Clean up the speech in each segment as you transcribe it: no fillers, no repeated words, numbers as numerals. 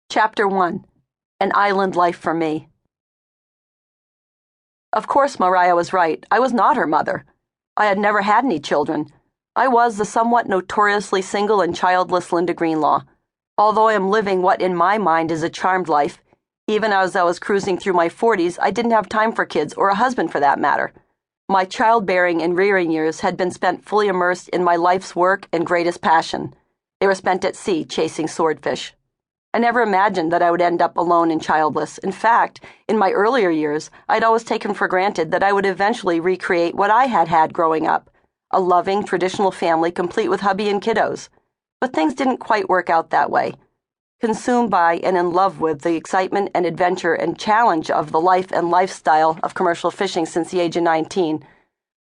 Chapter 1. An Island Life for Me. Of course, Mariah was right. I was not her mother. I had never had any children. I was the somewhat notoriously single and childless Linda Greenlaw. Although I am living what in my mind is a charmed life, even as I was cruising through my 40s, I didn't have time for kids, or a husband for that matter. My childbearing and rearing years had been spent fully immersed in my life's work and greatest passion. They were spent at sea chasing swordfish. I never imagined that I would end up alone and childless. In fact, in my earlier years, I'd always taken for granted that I would eventually recreate what I had had growing up, a loving, traditional family complete with hubby and kiddos. But things didn't quite work out that way. Consumed by and in love with the excitement and adventure and challenge of the life and lifestyle of commercial fishing since the age of 19,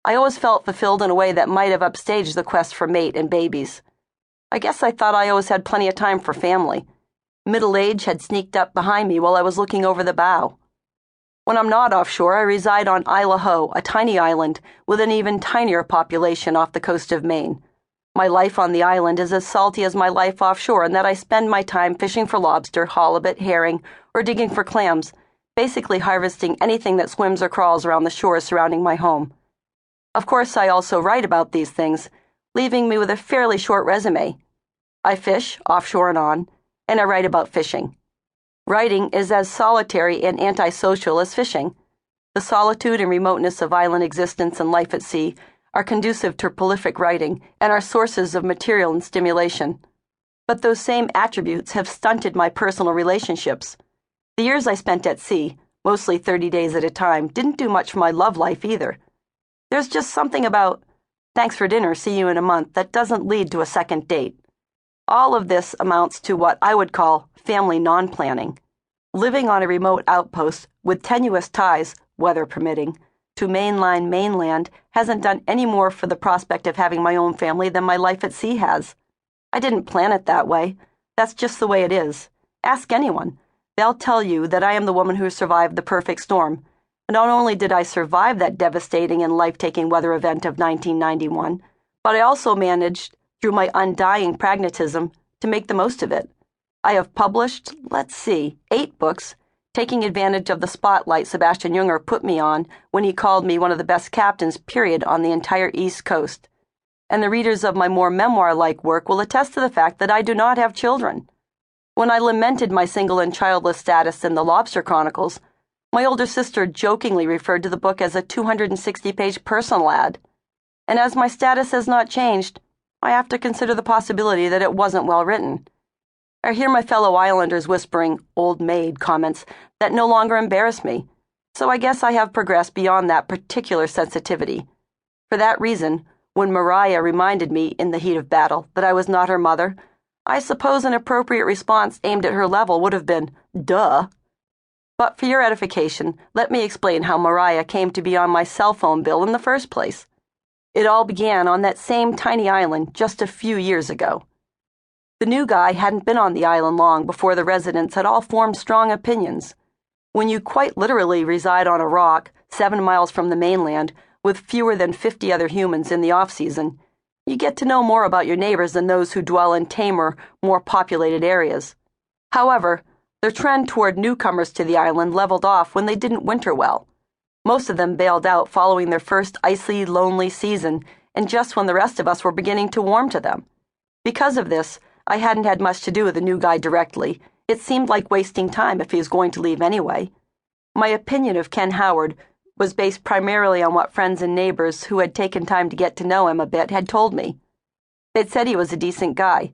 I always felt fulfilled in a way that might have upstaged the quest for mate and babies. I guess I thought I always had plenty of time for family. Middle age had sneaked up behind me while I was looking over the bow. When I'm not offshore, I reside on Haut, a tiny island with an even tinier population off the coast of Maine. My life on the island is as salty as my life offshore in that I spend my time fishing for lobster, halibut, herring, or digging for clams, basically harvesting anything that swims or crawls around the shores surrounding my home. Of course, I also write about these things, leaving me with a fairly short resume. I fish, offshore and on, and I write about fishing. Writing is as solitary and antisocial as fishing. The solitude and remoteness of island existence and life at sea are conducive to prolific writing and are sources of material and stimulation. But those same attributes have stunted my personal relationships. The years I spent at sea, mostly 30 days at a time, didn't do much for my love life either. There's just something about, thanks for dinner, see you in a month, that doesn't lead to a second date. All of this amounts to what I would call family non-planning. Living on a remote outpost with tenuous ties, weather permitting, to mainland hasn't done any more for the prospect of having my own family than my life at sea has. I didn't plan it that way. That's just the way it is. Ask anyone. They'll tell you that I am the woman who survived the perfect storm. And not only did I survive that devastating and life-taking weather event of 1991, but I also managed, through my undying pragmatism, to make the most of it. I have published, 8 books, taking advantage of the spotlight Sebastian Junger put me on when he called me one of the best captains, period, on the entire East Coast. And the readers of my more memoir-like work will attest to the fact that I do not have children. When I lamented my single and childless status in the Lobster Chronicles, my older sister jokingly referred to the book as a 260-page personal ad. And as my status has not changed, I have to consider the possibility that it wasn't well written. I hear my fellow islanders whispering old maid comments that no longer embarrass me, so I guess I have progressed beyond that particular sensitivity. For that reason, when Mariah reminded me in the heat of battle that I was not her mother, I suppose an appropriate response aimed at her level would have been, duh. But for your edification, let me explain how Mariah came to be on my cell phone bill in the first place. It all began on that same tiny island just a few years ago. The new guy hadn't been on the island long before the residents had all formed strong opinions. When you quite literally reside on a rock 7 miles from the mainland with fewer than 50 other humans in the off-season, you get to know more about your neighbors than those who dwell in tamer, more populated areas. However, the trend toward newcomers to the island leveled off when they didn't winter well. Most of them bailed out following their first icy, lonely season, and just when the rest of us were beginning to warm to them. Because of this, I hadn't had much to do with the new guy directly. It seemed like wasting time if he was going to leave anyway. My opinion of Ken Howard was based primarily on what friends and neighbors who had taken time to get to know him a bit had told me. They'd said he was a decent guy.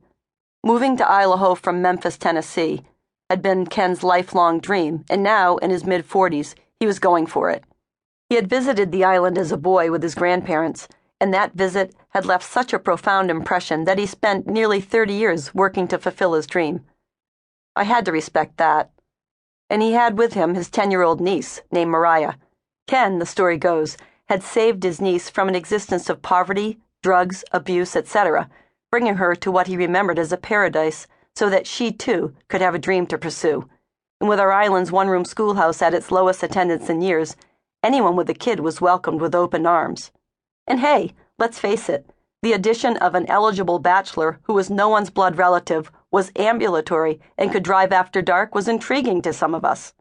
Moving to Idaho from Memphis, Tennessee, had been Ken's lifelong dream, and now, in his mid-40s, he was going for it. He had visited the island as a boy with his grandparents, and that visit had left such a profound impression that he spent nearly 30 years working to fulfill his dream. I had to respect that. And he had with him his 10-year-old niece, named Mariah. Ken, the story goes, had saved his niece from an existence of poverty, drugs, abuse, etc., bringing her to what he remembered as a paradise so that she, too, could have a dream to pursue. And with our island's one-room schoolhouse at its lowest attendance in years, anyone with a kid was welcomed with open arms. And hey, let's face it, the addition of an eligible bachelor who was no one's blood relative was ambulatory and could drive after dark was intriguing to some of us.